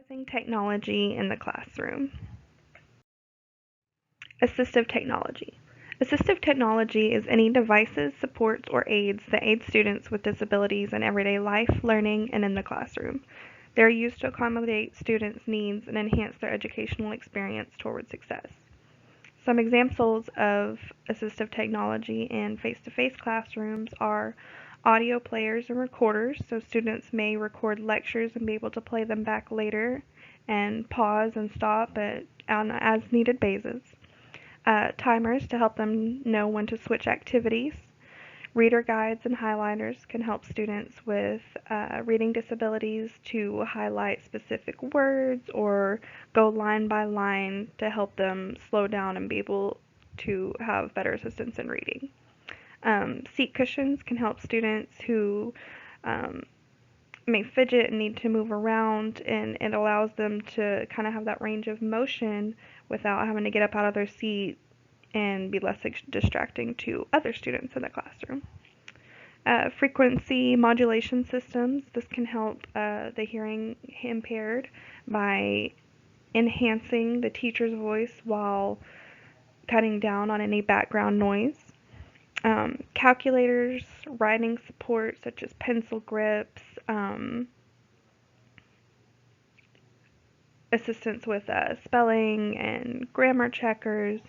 Using technology in the classroom. Assistive technology. Assistive technology is any devices, supports, or aids that aid students with disabilities in everyday life, learning, and in the classroom. They are used to accommodate students' needs and enhance their educational experience toward success. Some examples of assistive technology in face-to-face classrooms are audio players and recorders, so students may record lectures and be able to play them back later and pause and stop on an as-needed basis. Timers to help them know when to switch activities. Reader guides and highlighters can help students with reading disabilities to highlight specific words or go line by line to help them slow down and be able to have better assistance in reading. Seat cushions can help students who may fidget and need to move around, and it allows them to kind of have that range of motion without having to get up out of their seat and be less distracting to other students in the classroom. Frequency modulation systems. This can help the hearing impaired by enhancing the teacher's voice while cutting down on any background noise. Calculators, writing support such as pencil grips, assistance with spelling and grammar checkers,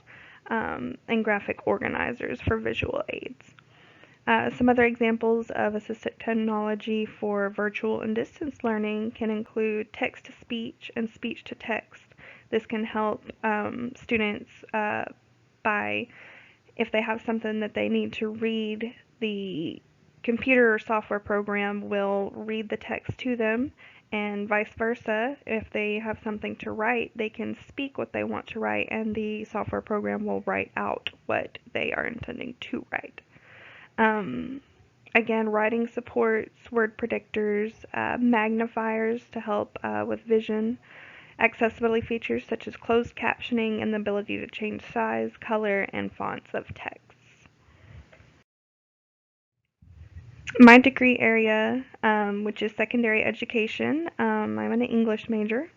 and graphic organizers for visual aids. Some other examples of assistive technology for virtual and distance learning can include text-to-speech and speech-to-text. This can help students by, if they have something that they need to read, the computer or software program will read the text to them, and vice versa. If they have something to write, they can speak what they want to write, and the software program will write out what they are intending to write. Again, writing supports, word predictors, magnifiers to help with vision, accessibility features such as closed captioning and the ability to change size, color, and fonts of text. My degree area, which is secondary education, I'm an English major.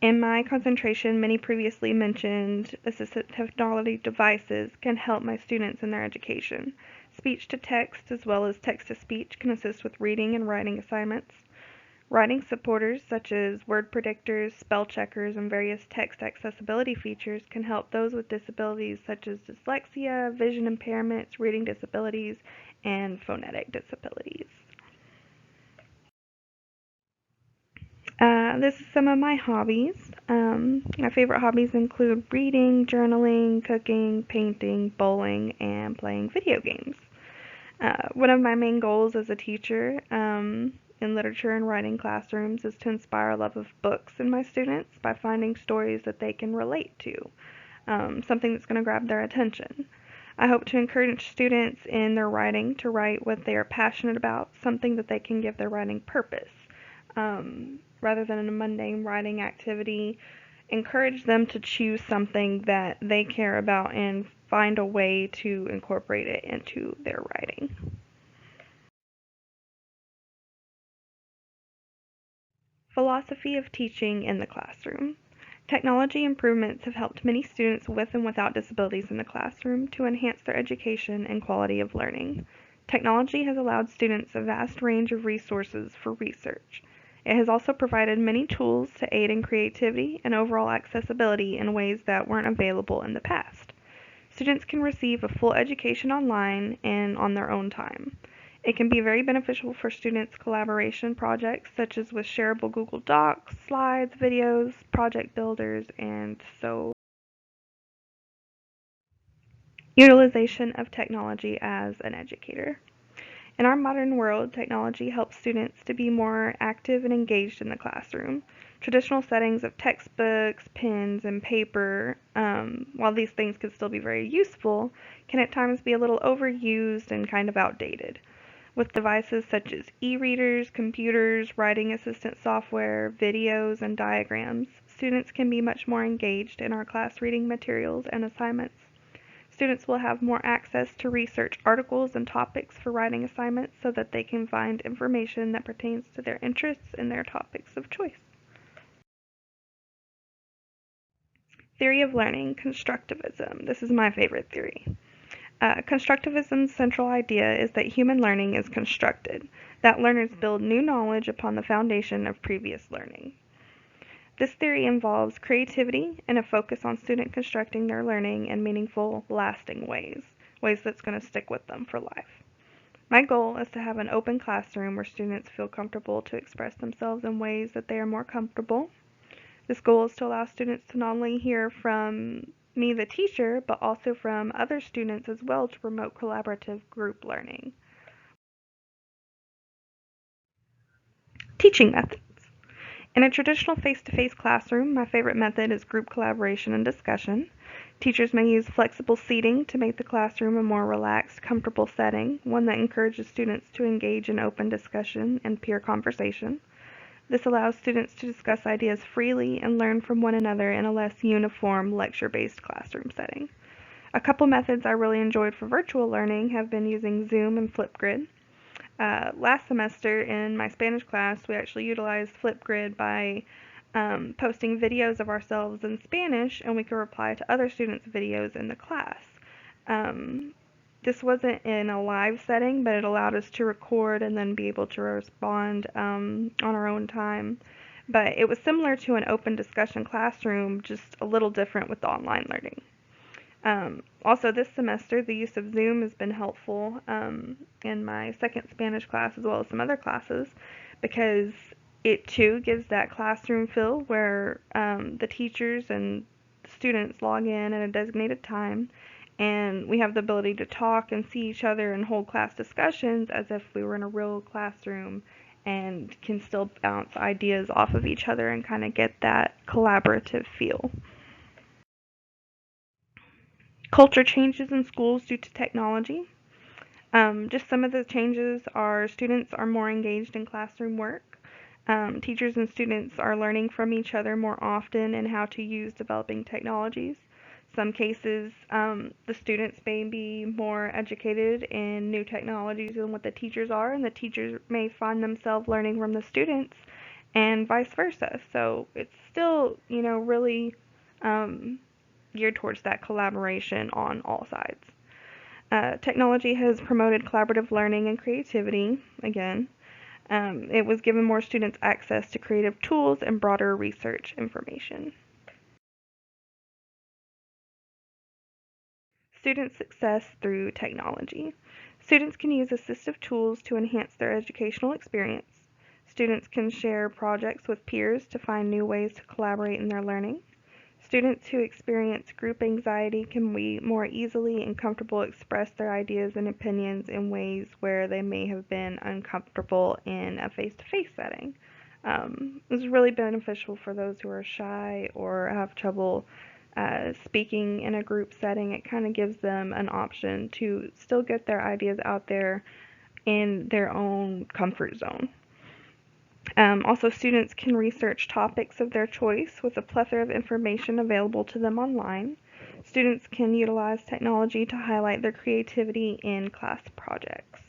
In my concentration, many previously mentioned assistive technology devices can help my students in their education. Speech-to-text as well as text-to-speech can assist with reading and writing assignments. Writing supporters such as word predictors, spell checkers, and various text accessibility features can help those with disabilities such as dyslexia, vision impairments, reading disabilities, and phonetic disabilities. This is some of my hobbies. My favorite hobbies include reading, journaling, cooking, painting, bowling, and playing video games. One of my main goals as a teacher in literature and writing classrooms is to inspire a love of books in my students by finding stories that they can relate to, something that's going to grab their attention. I hope to encourage students in their writing to write what they are passionate about, something that they can give their writing purpose. Rather than a mundane writing activity, encourage them to choose something that they care about and find a way to incorporate it into their writing. Philosophy of teaching in the classroom. Technology improvements have helped many students with and without disabilities in the classroom to enhance their education and quality of learning. Technology has allowed students a vast range of resources for research. It has also provided many tools to aid in creativity and overall accessibility in ways that weren't available in the past. Students can receive a full education online and on their own time. It can be very beneficial for students' collaboration projects, such as with shareable Google Docs, slides, videos, project builders, and so utilization of technology as an educator. In our modern world, technology helps students to be more active and engaged in the classroom. Traditional settings of textbooks, pens, and paper, while these things can still be very useful, can at times be a little overused and kind of outdated. With devices such as e-readers, computers, writing assistant software, videos, and diagrams, students can be much more engaged in our class reading materials and assignments. Students will have more access to research articles and topics for writing assignments so that they can find information that pertains to their interests and their topics of choice. Theory of learning, constructivism. This is my favorite theory. Constructivism's central idea is that human learning is constructed, that learners build new knowledge upon the foundation of previous learning. This theory involves creativity and a focus on student constructing their learning in meaningful, lasting ways that's going to stick with them for life. My goal is to have an open classroom where students feel comfortable to express themselves in ways that they are more comfortable. This goal is to allow students to not only hear from me, the teacher, but also from other students as well to promote collaborative group learning. Teaching methods. In a traditional face-to-face classroom, my favorite method is group collaboration and discussion. Teachers may use flexible seating to make the classroom a more relaxed, comfortable setting, one that encourages students to engage in open discussion and peer conversation. This allows students to discuss ideas freely and learn from one another in a less uniform, lecture-based classroom setting. A couple methods I really enjoyed for virtual learning have been using Zoom and Flipgrid. Last semester in my Spanish class, we actually utilized Flipgrid by posting videos of ourselves in Spanish, and we could reply to other students' videos in the class. This wasn't in a live setting, but it allowed us to record and then be able to respond on our own time. But it was similar to an open discussion classroom, just a little different with the online learning. Also, this semester, the use of Zoom has been helpful in my second Spanish class as well as some other classes because it too gives that classroom feel where the teachers and students log in at a designated time and we have the ability to talk and see each other and hold class discussions as if we were in a real classroom and can still bounce ideas off of each other and kind of get that collaborative feel. Culture changes in schools due to technology. Just some of the changes are students are more engaged in classroom work. Teachers and students are learning from each other more often and how to use developing technologies. Some cases, the students may be more educated in new technologies than what the teachers are, and the teachers may find themselves learning from the students, and vice versa. So it's still, really geared towards that collaboration on all sides. Technology has promoted collaborative learning and creativity, again. It was given more students access to creative tools and broader research information. Student success through technology. Students can use assistive tools to enhance their educational experience. Students can share projects with peers to find new ways to collaborate in their learning. Students who experience group anxiety can more easily and comfortable express their ideas and opinions in ways where they may have been uncomfortable in a face-to-face setting. This is really beneficial for those who are shy or have trouble speaking in a group setting. It kind of gives them an option to still get their ideas out there in their own comfort zone. Also, students can research topics of their choice with a plethora of information available to them online. Students can utilize technology to highlight their creativity in class projects.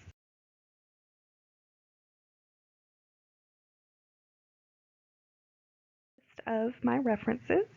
List of my references.